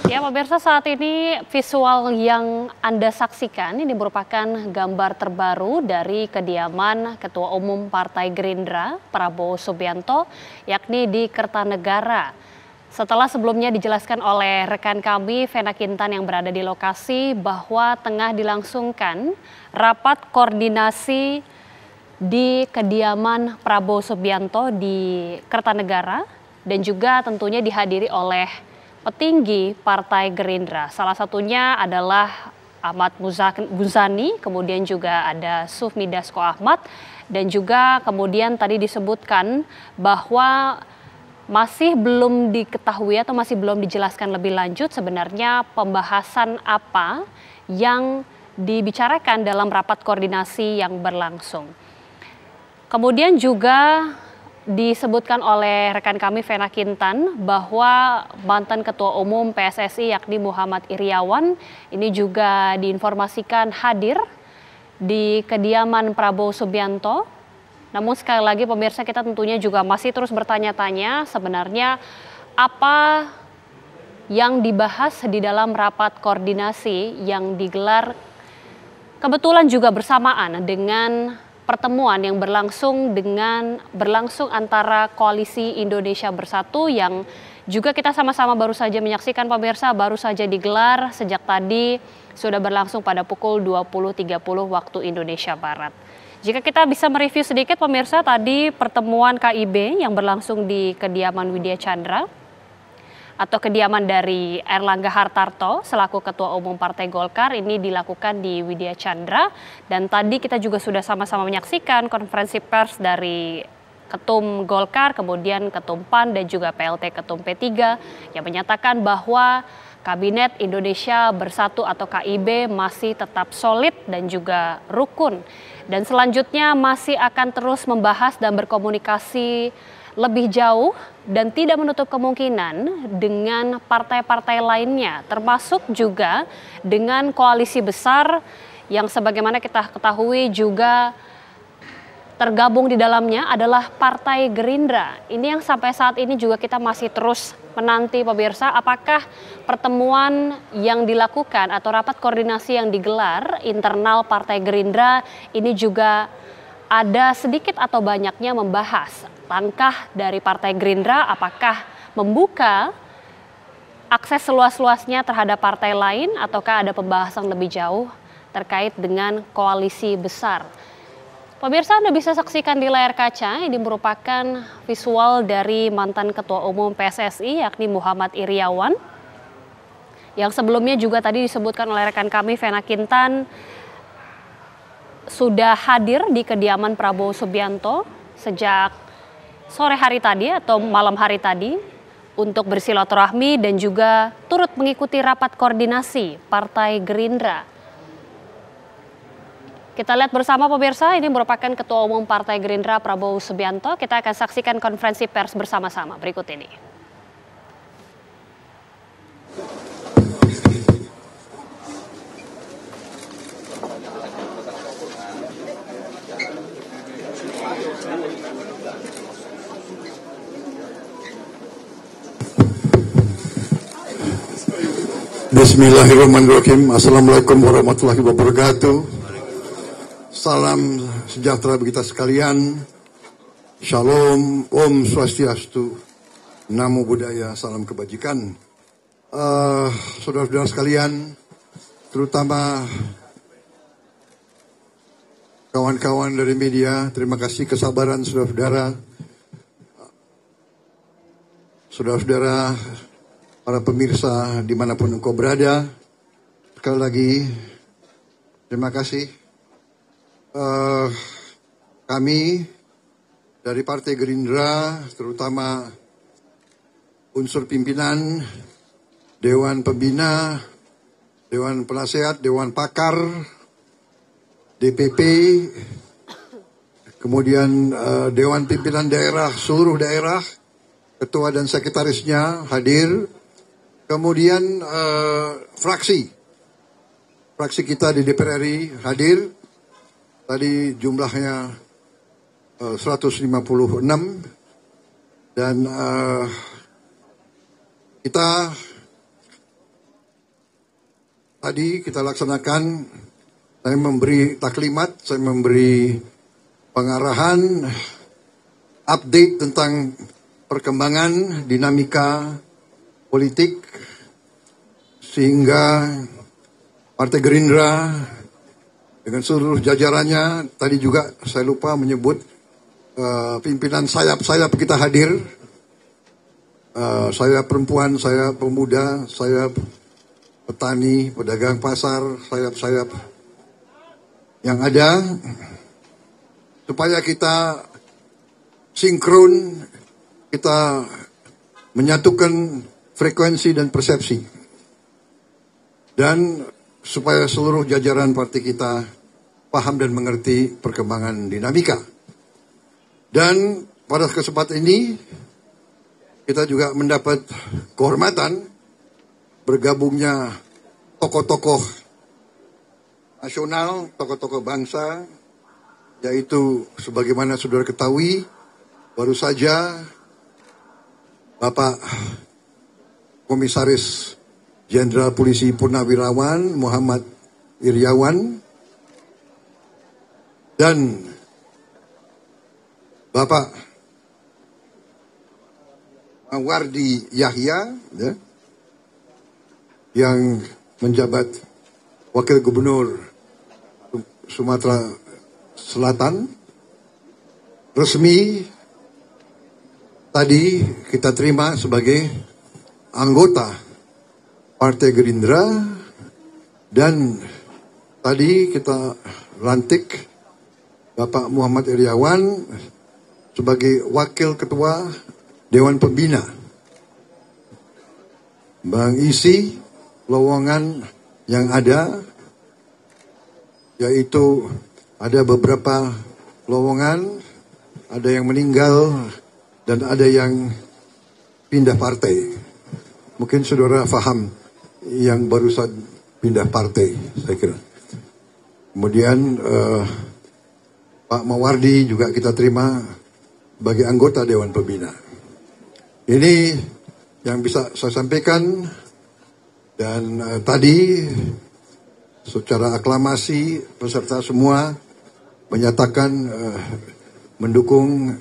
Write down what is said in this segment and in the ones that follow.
Ya, pemirsa, saat ini visual yang Anda saksikan ini merupakan gambar terbaru dari kediaman Ketua Umum Partai Gerindra, Prabowo Subianto, yakni di Kertanegara. Setelah sebelumnya dijelaskan oleh rekan kami, Vena Kintan yang berada di lokasi, bahwa tengah dilangsungkan rapat koordinasi di kediaman Prabowo Subianto di Kertanegara dan juga tentunya dihadiri oleh petinggi Partai Gerindra. Salah satunya adalah Ahmad Muzani, kemudian juga ada Sufmi Dasko Ahmad, dan juga kemudian tadi disebutkan bahwa masih belum diketahui atau masih belum dijelaskan lebih lanjut sebenarnya pembahasan apa yang dibicarakan dalam rapat koordinasi yang berlangsung. Kemudian juga disebutkan oleh rekan kami Vena Kintan bahwa mantan Ketua Umum PSSI yakni Muhammad Iryawan ini juga diinformasikan hadir di kediaman Prabowo Subianto. Namun sekali lagi pemirsa, kita tentunya juga masih terus bertanya-tanya sebenarnya apa yang dibahas di dalam rapat koordinasi yang digelar kebetulan juga bersamaan dengan pertemuan yang berlangsung antara Koalisi Indonesia Bersatu yang juga kita sama-sama baru saja menyaksikan pemirsa, baru saja digelar sejak tadi, sudah berlangsung pada pukul 20.30 waktu Indonesia Barat. Jika kita bisa mereview sedikit pemirsa, tadi pertemuan KIB yang berlangsung di kediaman Widya Chandra atau kediaman dari Erlangga Hartarto selaku Ketua Umum Partai Golkar ini dilakukan di Widya Chandra, dan tadi kita juga sudah sama-sama menyaksikan konferensi pers dari Ketum Golkar, kemudian Ketum PAN dan juga PLT Ketum P3 yang menyatakan bahwa Kabinet Indonesia Bersatu atau KIB masih tetap solid dan juga rukun, dan selanjutnya masih akan terus membahas dan berkomunikasi lebih jauh dan tidak menutup kemungkinan dengan partai-partai lainnya, termasuk juga dengan koalisi besar yang sebagaimana kita ketahui juga tergabung di dalamnya adalah Partai Gerindra. Ini yang sampai saat ini juga kita masih terus menanti pemirsa, apakah pertemuan yang dilakukan atau rapat koordinasi yang digelar internal Partai Gerindra ini juga ada sedikit atau banyaknya membahas langkah dari Partai Gerindra, apakah membuka akses seluas-luasnya terhadap partai lain ataukah ada pembahasan lebih jauh terkait dengan koalisi besar. Pemirsa, Anda bisa saksikan di layar kaca, ini merupakan visual dari mantan Ketua Umum PSSI yakni Muhammad Iryawan yang sebelumnya juga tadi disebutkan oleh rekan kami Vena Kintan sudah hadir di kediaman Prabowo Subianto sejak sore hari tadi atau malam hari tadi untuk bersilaturahmi dan juga turut mengikuti rapat koordinasi Partai Gerindra. Kita lihat bersama pemirsa, ini merupakan Ketua Umum Partai Gerindra Prabowo Subianto. Kita akan saksikan konferensi pers bersama-sama berikut ini. Bismillahirrahmanirrahim. Assalamualaikum warahmatullahi wabarakatuh. Salam sejahtera bagi kita sekalian. Shalom, Om Swastiastu, Namo Buddhaya, salam kebajikan. Saudara-saudara sekalian, terutama kawan-kawan dari media, terima kasih kesabaran saudara-saudara. Saudara-saudara, para pemirsa dimanapun engkau berada, sekali lagi terima kasih. Kami dari Partai Gerindra, terutama unsur pimpinan, Dewan Pembina, Dewan Penasehat, Dewan Pakar, DPP, kemudian Dewan Pimpinan Daerah, seluruh daerah, ketua dan sekretarisnya hadir. Kemudian fraksi kita di DPR RI hadir. Tadi jumlahnya 156 dan kita tadi kita laksanakan, saya memberi taklimat, saya memberi pengarahan, update tentang perkembangan dinamika politik, sehingga Partai Gerindra dengan seluruh jajarannya, tadi juga saya lupa menyebut pimpinan sayap-sayap kita hadir, saya perempuan, saya pemuda, saya petani, pedagang pasar, sayap-sayap yang ada, supaya kita sinkron, kita menyatukan frekuensi dan persepsi, dan supaya seluruh jajaran partai kita paham dan mengerti perkembangan dinamika. Dan pada kesempatan ini kita juga mendapat kehormatan bergabungnya tokoh-tokoh nasional, tokoh-tokoh bangsa, yaitu sebagaimana saudara ketahui, baru saja Bapak Komisaris Jenderal Polisi Purnawirawan Muhammad Iryawan dan Bapak Mawardi Yahya, ya, yang menjabat Wakil Gubernur Sumatera Selatan, resmi tadi kita terima sebagai anggota Partai Gerindra, dan tadi kita lantik Bapak Muhammad Iryawan sebagai Wakil Ketua Dewan Pembina, mengisi lowongan yang ada, yaitu ada beberapa lowongan, ada yang meninggal dan ada yang pindah partai. Mungkin saudara paham yang barusan pindah partai, saya kira. Kemudian Pak Mawardi juga kita terima sebagai anggota Dewan Pembina. Ini yang bisa saya sampaikan, dan tadi secara aklamasi peserta semua menyatakan mendukung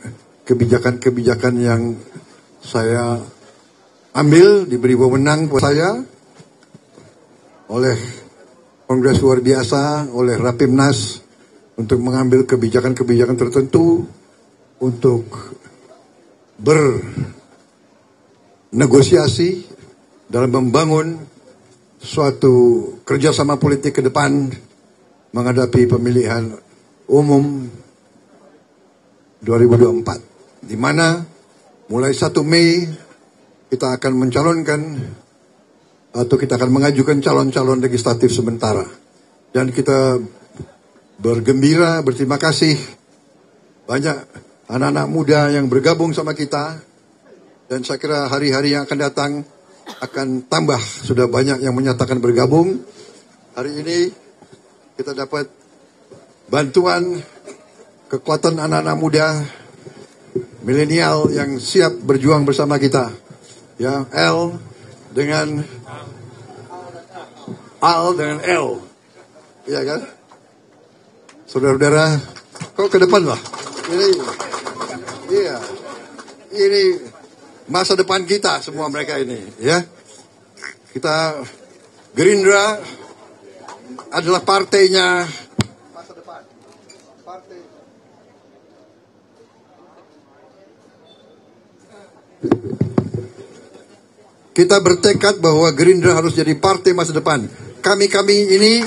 kebijakan-kebijakan yang saya ambil, diberi wewenang buat saya oleh Kongres luar biasa, oleh Rapimnas, untuk mengambil kebijakan-kebijakan tertentu untuk bernegosiasi dalam membangun suatu kerjasama politik ke depan menghadapi pemilihan umum 2024, di mana mulai 1 Mei kita akan mencalonkan atau kita akan mengajukan calon-calon legislatif sementara. Dan kita bergembira, berterima kasih banyak anak-anak muda yang bergabung sama kita, dan saya kira hari-hari yang akan datang akan tambah, sudah banyak yang menyatakan bergabung. Hari ini kita dapat bantuan, kekuatan anak-anak muda milenial yang siap berjuang bersama kita, ya, L dengan L, iya kan? Saudara-saudara, kok ke depan lah? Ini masa depan kita semua mereka ini, ya. Kita Gerindra adalah partainya masa depan. Partai. Kita bertekad bahwa Gerindra harus jadi partai masa depan. Kami ini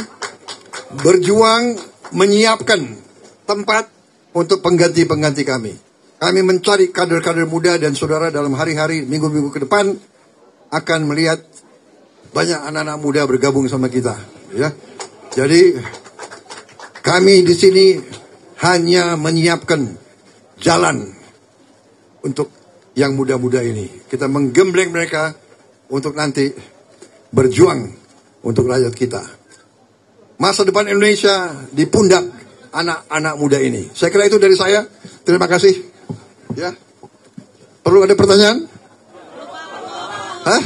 berjuang menyiapkan tempat untuk pengganti-pengganti kami. Kami mencari kader-kader muda, dan saudara dalam hari-hari, minggu-minggu ke depan akan melihat banyak anak-anak muda bergabung sama kita, ya. Jadi kami di sini hanya menyiapkan jalan untuk yang muda-muda ini. Kita menggembleng mereka untuk nanti berjuang untuk rakyat kita. Masa depan Indonesia di pundak anak-anak muda ini. Saya kira itu dari saya. Terima kasih. Ya. Perlu ada pertanyaan? Hah?